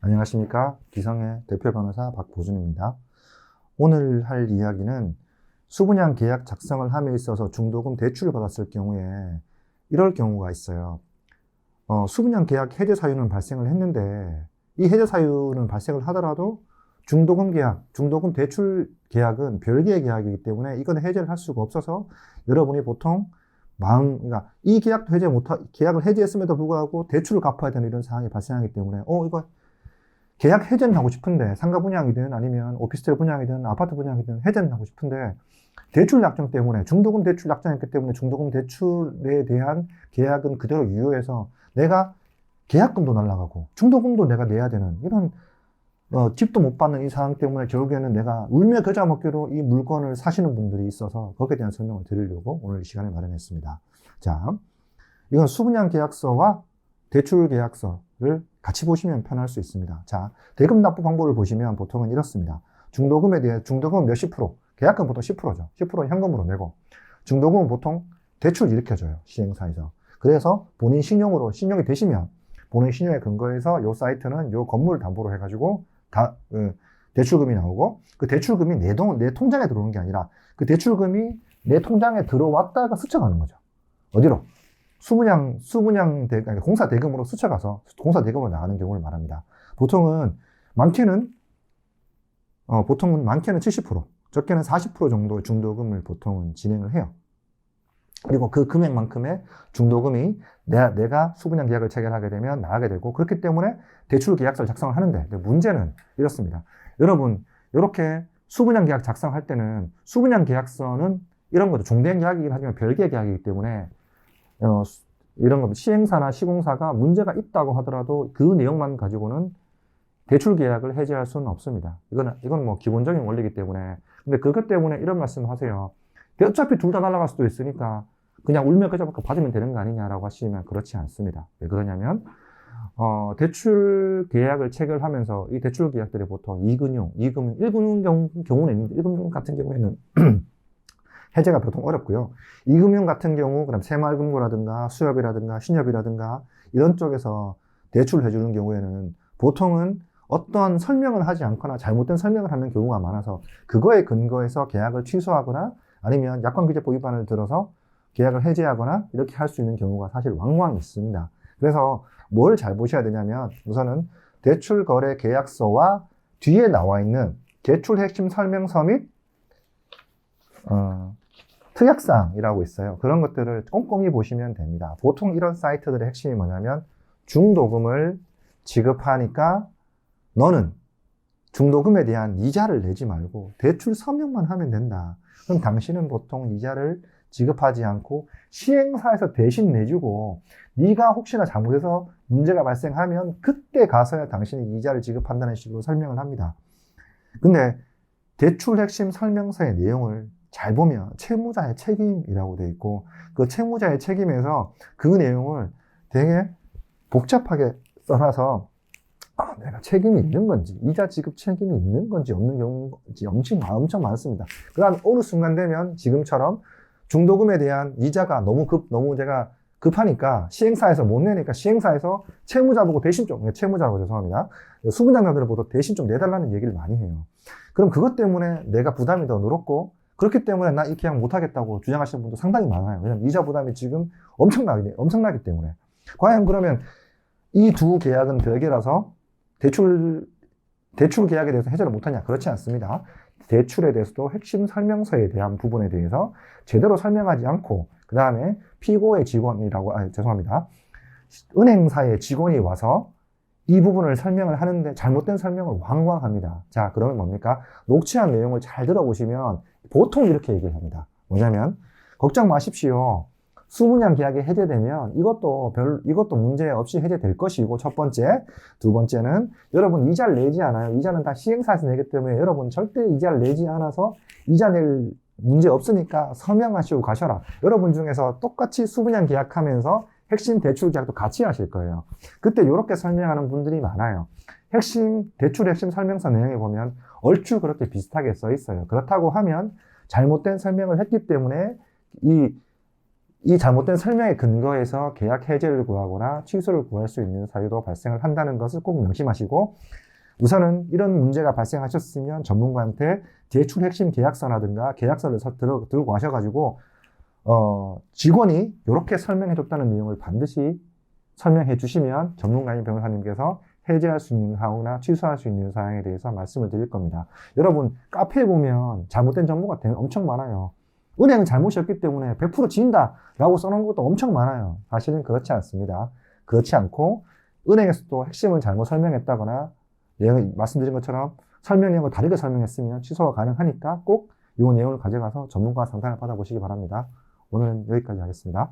안녕하십니까. 기성의 대표 변호사 박보준입니다. 오늘 할 이야기는 수분양 계약 작성을 함에 있어서 중도금 대출을 받았을 경우에 이럴 경우가 있어요. 수분양 계약 해제 사유는 발생을 했는데 이 해제 사유는 발생을 하더라도 중도금 계약, 중도금 대출 계약은 별개의 계약이기 때문에 이건 해제를 할 수가 없어서 여러분이 보통 그러니까 이 계약도 계약을 해제했음에도 불구하고 대출을 갚아야 되는 이런 상황이 발생하기 때문에 이거 계약 해제는 하고 싶은데 상가 분양이든 아니면 오피스텔 분양이든 아파트 분양이든 해제는 하고 싶은데 대출 약정 때문에 중도금 대출 약정했기 때문에 중도금 대출에 대한 계약은 그대로 유효해서 내가 계약금도 날라가고 중도금도 내가 내야 되는 이런 집도 못 받는 이 상황 때문에 결국에는 내가 울며 겨자 먹기로 이 물건을 사시는 분들이 있어서 거기에 대한 설명을 드리려고 오늘 이 시간을 마련했습니다. 자, 이건 수분양 계약서와 대출 계약서를 같이 보시면 편할 수 있습니다. 자, 대금 납부 방법을 보시면 보통은 이렇습니다. 중도금에 대해 중도금은 몇십 프로, 계약금 보통 10%죠. 10% 현금으로 내고 중도금은 보통 대출 일으켜줘요. 시행사에서. 그래서 본인 신용이 되시면 본인 신용에 근거해서 요 사이트는 요 건물 담보로 해가지고 대출금이 나오고 그 대출금이 내 통장에 들어오는 게 아니라 그 대출금이 내 통장에 들어왔다가 스쳐가는 거죠. 어디로? 공사 대금으로 스쳐가서 공사 대금으로 나가는 경우를 말합니다. 보통은 많게는 70%, 적게는 40% 정도의 중도금을 보통은 진행을 해요. 그리고 그 금액만큼의 중도금이 내가 수분양 계약을 체결하게 되면 나가게 되고 그렇기 때문에 대출 계약서를 작성을 하는데 문제는 이렇습니다. 여러분, 이렇게 수분양 계약 작성할 때는 수분양 계약서는 이런 것도 종대행 계약이긴 하지만 별개의 계약이기 때문에 이런 거 시행사나 시공사가 문제가 있다고 하더라도 그 내용만 가지고는 대출 계약을 해지할 수는 없습니다. 이건 뭐 기본적인 원리이기 때문에. 근데 그것 때문에 이런 말씀을 하세요. 어차피 둘 다 날아갈 수도 있으니까 그냥 울며 겨자 먹고 받으면 되는 거 아니냐라고 하시면 그렇지 않습니다. 왜 그러냐면 대출 계약을 체결하면서 이 대출 계약들이 보통 1금융 경우는 있는데 1금융 같은 경우에는 해제가 보통 어렵고요. 2금융 같은 경우, 그다음 새마을금고라든가 수협이라든가 신협이라든가 이런 쪽에서 대출을 해주는 경우에는 보통은 어떠한 설명을 하지 않거나 잘못된 설명을 하는 경우가 많아서 그거에 근거해서 계약을 취소하거나 아니면 약관규제법 위반을 들어서 계약을 해제하거나 이렇게 할 수 있는 경우가 사실 왕왕 있습니다. 그래서 뭘 잘 보셔야 되냐면 우선은 대출거래 계약서와 뒤에 나와 있는 대출 핵심 설명서 및 특약사항이라고 있어요. 그런 것들을 꼼꼼히 보시면 됩니다. 보통 이런 사이트들의 핵심이 뭐냐면 중도금을 지급하니까 너는 중도금에 대한 이자를 내지 말고 대출 서명만 하면 된다. 그럼 당신은 보통 이자를 지급하지 않고 시행사에서 대신 내주고 네가 혹시나 잘못해서 문제가 발생하면 그때 가서야 당신이 이자를 지급한다는 식으로 설명을 합니다. 근데 대출 핵심 설명서의 내용을 잘 보면 채무자의 책임이라고 되어 있고 그 채무자의 책임에서 그 내용을 되게 복잡하게 써놔서 내가 책임이 있는 건지 이자 지급 책임이 있는 건지 없는 경우가 엄청 많습니다. 그 다음에 어느 순간 되면 지금처럼 중도금에 대한 이자가 너무 제가 급하니까 시행사에서 못 내니까 시행사에서 채무자 보고 채무자라고 죄송합니다. 수분양자들을 보고 대신 좀 내달라는 얘기를 많이 해요. 그럼 그것 때문에 내가 부담이 더 늘었고 그렇기 때문에 나 이 계약 못하겠다고 주장하시는 분도 상당히 많아요. 왜냐면 이자 부담이 지금 엄청나기 때문에. 과연 그러면 이 두 계약은 별개라서 대출 계약에 대해서 해제를 못하냐? 그렇지 않습니다. 대출에 대해서도 핵심 설명서에 대한 부분에 대해서 제대로 설명하지 않고 그 다음에 피고의 은행사의 직원이 와서 이 부분을 설명을 하는데 잘못된 설명을 왕왕 합니다. 자, 그러면 뭡니까? 녹취한 내용을 잘 들어보시면 보통 이렇게 얘기를 합니다. 뭐냐면 걱정 마십시오. 수분양 계약이 해제되면 이것도 문제 없이 해제될 것이고 첫 번째, 두 번째는 여러분 이자를 내지 않아요. 이자는 다 시행사에서 내기 때문에 여러분 절대 이자를 내지 않아서 이자 낼 문제 없으니까 서명하시고 가셔라. 여러분 중에서 똑같이 수분양 계약하면서 핵심 대출 계약도 같이 하실 거예요. 그때 이렇게 설명하는 분들이 많아요. 대출 핵심 설명서 내용에 보면 얼추 그렇게 비슷하게 써 있어요. 그렇다고 하면 잘못된 설명을 했기 때문에 이 잘못된 설명에 근거해서 계약 해지를 구하거나 취소를 구할 수 있는 사유도 발생을 한다는 것을 꼭 명심하시고, 우선은 이런 문제가 발생하셨으면 전문가한테 대출 핵심 계약서라든가 계약서를 들고 가셔가지고 직원이 이렇게 설명해줬다는 내용을 반드시 설명해 주시면 전문가인 변호사님께서 해지할 수 있는 사유나 취소할 수 있는 사항에 대해서 말씀을 드릴 겁니다. 여러분, 카페에 보면 잘못된 정보가 엄청 많아요. 은행은 잘못이었기 때문에 100% 지인다 라고 써놓은 것도 엄청 많아요. 사실은 그렇지 않습니다. 그렇지 않고 은행에서도 핵심을 잘못 설명했다거나 말씀드린 것처럼 설명 내용을 다르게 설명했으면 취소가 가능하니까 꼭 이 내용을 가져가서 전문가 상담을 받아보시기 바랍니다. 오늘은 여기까지 하겠습니다.